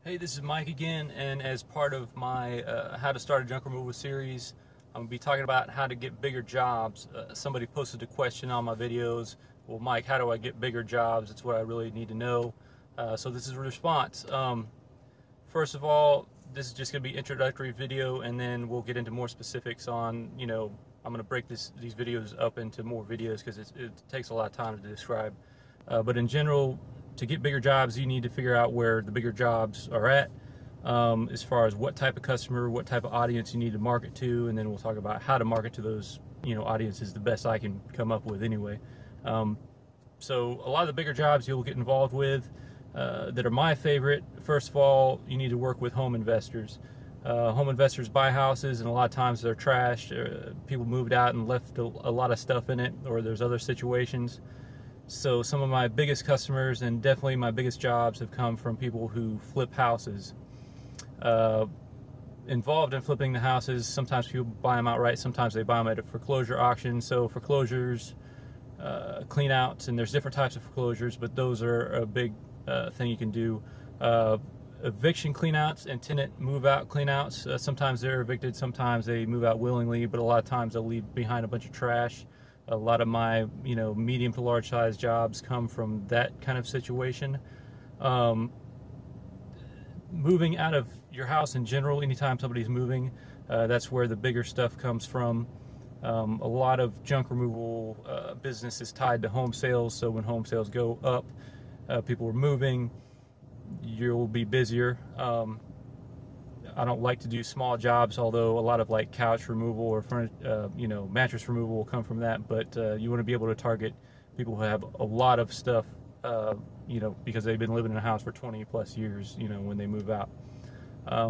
Hey, this is Mike again, and as part of my How to Start a Junk Removal series, I'm going to be talking about how to get bigger jobs. Somebody posted a question on my videos, well, Mike, how do I get bigger jobs? It's what I really need to know. So this is a response. First of all, this is just going to be introductory video, and then we'll get into more specifics on, I'm going to break these videos up into more videos because it takes a lot of time to describe. But in general, to get bigger jobs, you need to figure out where the bigger jobs are at, as far as what type of customer, what type of audience you need to market to, and then we'll talk about how to market to those audiences the best I can come up with anyway. So a lot of the bigger jobs you'll get involved with that are my favorite. First of all, you need to work with home investors. Home investors buy houses, and a lot of times they're trashed. People moved out and left a lot of stuff in it, or there's other situations. So some of my biggest customers and definitely my biggest jobs have come from people who flip houses. Involved in flipping the houses, sometimes people buy them outright, sometimes they buy them at a foreclosure auction. So foreclosures, clean outs, and there's different types of foreclosures, but those are a big thing you can do. Eviction clean outs and tenant move out clean outs. Sometimes they're evicted, sometimes they move out willingly, but a lot of times they'll leave behind a bunch of trash. A lot of my, medium to large size jobs come from that kind of situation. Moving out of your house in general, anytime somebody's moving, that's where the bigger stuff comes from. A lot of junk removal business is tied to home sales, so when home sales go up, people are moving, you'll be busier. I don't like to do small jobs, although a lot of like couch removal or mattress removal will come from that. But you want to be able to target people who have a lot of stuff, because they've been living in a house for 20 plus years, when they move out.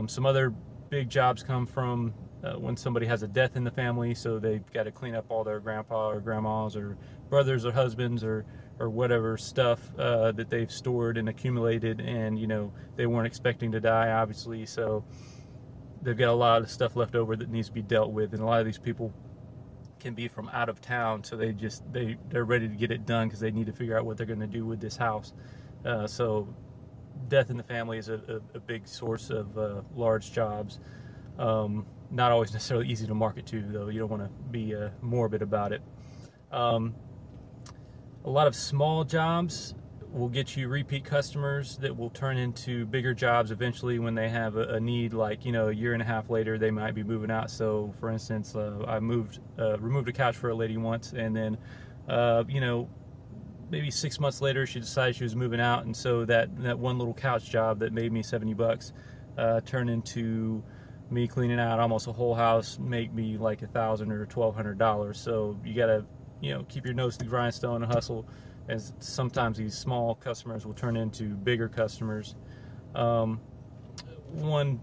Some other big jobs come from when somebody has a death in the family, so they've got to clean up all their grandpa or grandmas or brothers or husbands or whatever stuff that they've stored and accumulated, and they weren't expecting to die, obviously, so they've got a lot of stuff left over that needs to be dealt with. And a lot of these people can be from out of town, so they're ready to get it done because they need to figure out what they're going to do with this house. So death in the family is a big source of large jobs. Not always necessarily easy to market to, though. You don't want to be morbid about it. A lot of small jobs will get you repeat customers that will turn into bigger jobs eventually when they have a need, like, a year and a half later they might be moving out. So for instance, I removed a couch for a lady once, and then maybe 6 months later she decided she was moving out, and so that one little couch job that made me $70 turned into me cleaning out almost a whole house, make me like $1,000 or $1,200. So you gotta keep your nose to the grindstone and hustle, as sometimes these small customers will turn into bigger customers. One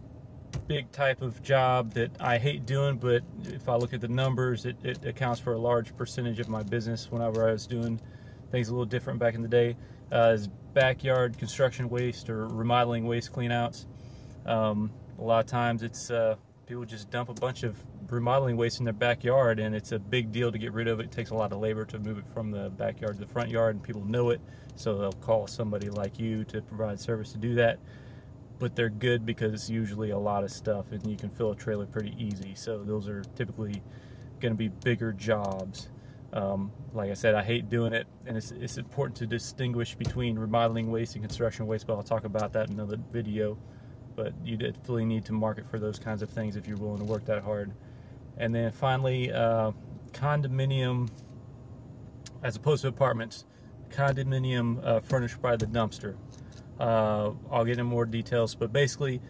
big type of job that I hate doing, but if I look at the numbers, it accounts for a large percentage of my business whenever I was doing things a little different back in the day, is backyard construction waste or remodeling waste cleanouts. A lot of times it's people just dump a bunch of remodeling waste in their backyard, and it's a big deal to get rid of it. It takes a lot of labor to move it from the backyard to the front yard, and people know it, so they'll call somebody like you to provide service to do that. But they're good because it's usually a lot of stuff, and you can fill a trailer pretty easy. So those are typically going to be bigger jobs. Like I said, I hate doing it, and it's important to distinguish between remodeling waste and construction waste, but I'll talk about that in another video. But you definitely need to market for those kinds of things if you're willing to work that hard. And then finally, condominium, as opposed to apartments, condominium furnished by the dumpster. I'll get into more details, but basically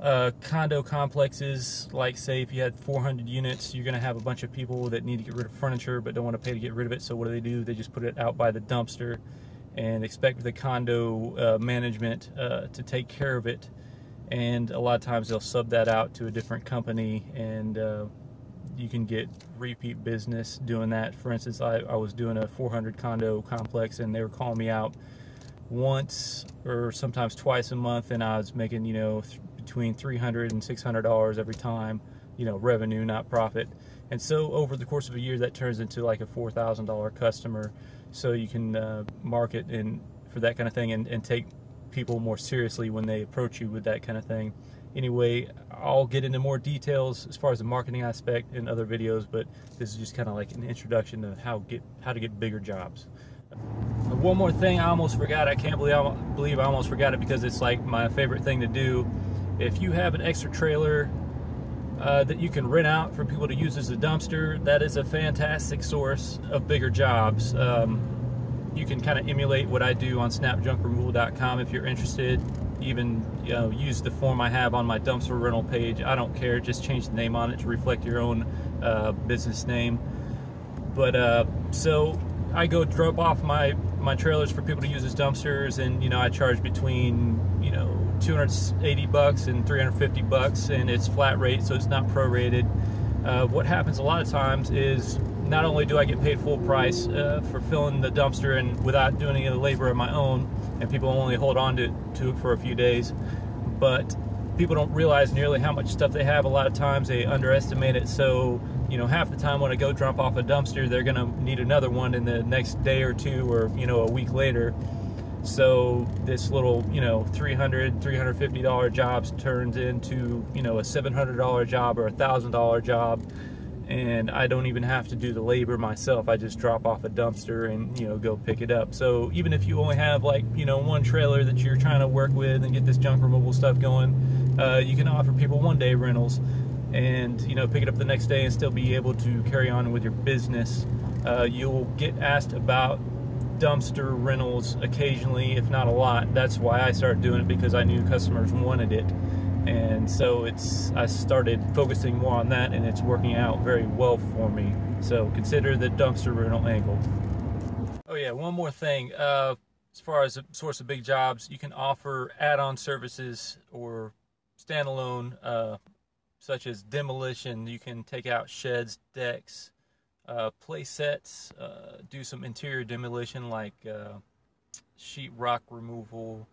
condo complexes, like say if you had 400 units, you're going to have a bunch of people that need to get rid of furniture but don't want to pay to get rid of it. So what do? They just put it out by the dumpster and expect the condo management to take care of it. And a lot of times they'll sub that out to a different company, and you can get repeat business doing that. For instance, I was doing a 400 condo complex, and they were calling me out once or sometimes twice a month, and I was making between $300 and $600 every time, revenue, not profit. And so over the course of a year, that turns into like a $4,000 customer. So you can market for that kind of thing, and take people more seriously when they approach you with that kind of thing. Anyway, I'll get into more details as far as the marketing aspect in other videos, but this is just kind of like an introduction to how to get bigger jobs. One more thing I almost forgot. I can't believe I almost forgot it, because it's like my favorite thing to do. If you have an extra trailer that you can rent out for people to use as a dumpster, that is a fantastic source of bigger jobs. You can kind of emulate what I do on snapjunkremoval.com if you're interested. Even use the form I have on my dumpster rental page. I don't care, just change the name on it to reflect your own business name. But so I go drop off my trailers for people to use as dumpsters, and I charge between $280 and $350, and it's flat rate, so it's not prorated. What happens a lot of times is not only do I get paid full price for filling the dumpster and without doing any of the labor of my own, and people only hold on to it for a few days, but people don't realize nearly how much stuff they have. A lot of times they underestimate it, so half the time when I go drop off a dumpster, they're gonna need another one in the next day or two, or a week later. So this little $300, $350 jobs turns into a $700 job or $1,000 job, and I don't even have to do the labor myself. I just drop off a dumpster and go pick it up. So even if you only have like one trailer that you're trying to work with and get this junk removal stuff going, you can offer people one-day rentals and pick it up the next day and still be able to carry on with your business. You'll get asked about dumpster rentals occasionally, if not a lot. That's why I started doing it, because I knew customers wanted it, and so I started focusing more on that, and it's working out very well for me. So consider the dumpster rental angle. Oh yeah, one more thing. As far as a source of big jobs, you can offer add-on services or standalone, such as demolition. You can take out sheds, decks, play sets, do some interior demolition like sheetrock removal,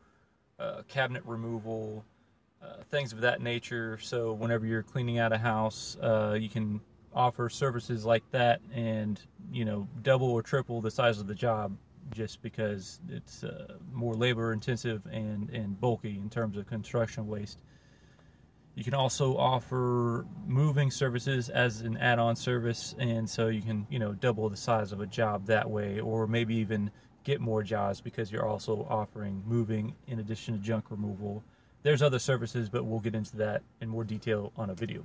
cabinet removal, things of that nature. So whenever you're cleaning out a house, you can offer services like that, and double or triple the size of the job, just because it's more labor intensive and bulky in terms of construction waste. You can also offer moving services as an add-on service, and so you can double the size of a job that way, or maybe even get more jobs because you're also offering moving in addition to junk removal. There's other services, but we'll get into that in more detail on a video.